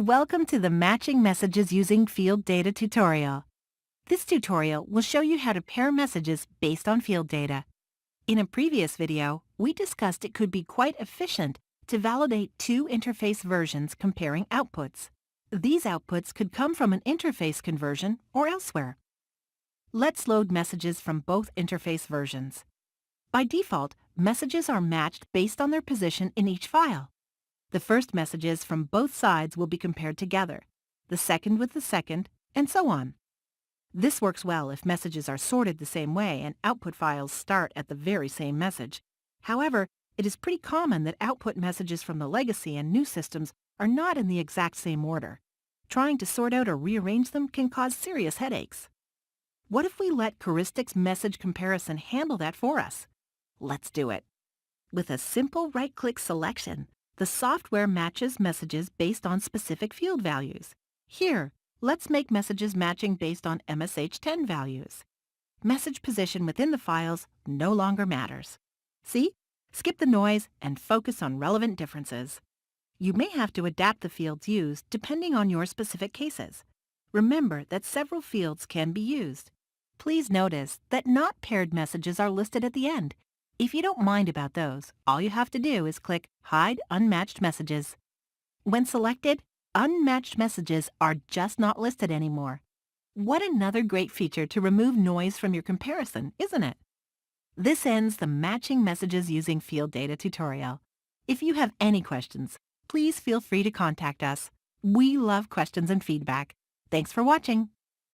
Welcome to the Matching Messages Using Field Data tutorial. This tutorial will show you how to pair messages based on field data. In a previous video, we discussed it could be quite efficient to validate two interface versions comparing outputs. These outputs could come from an interface conversion or elsewhere. Let's load messages from both interface versions. By default, messages are matched based on their position in each file. The first messages from both sides will be compared together, the second with the second, and so on. This works well if messages are sorted the same way and output files start at the very same message. However, it is pretty common that output messages from the legacy and new systems are not in the exact same order. Trying to sort out or rearrange them can cause serious headaches. What if we let Caristix message comparison handle that for us? Let's do it. With a simple right-click selection, the software matches messages based on specific field values. Here, let's make messages matching based on MSH10 values. Message position within the files no longer matters. See? Skip the noise and focus on relevant differences. You may have to adapt the fields used depending on your specific cases. Remember that several fields can be used. Please notice that not paired messages are listed at the end. If you don't mind about those, all you have to do is click Hide Unmatched Messages. When selected, unmatched messages are just not listed anymore. What another great feature to remove noise from your comparison, isn't it? This ends the Matching Messages Using Field Data tutorial. If you have any questions, please feel free to contact us. We love questions and feedback. Thanks for watching.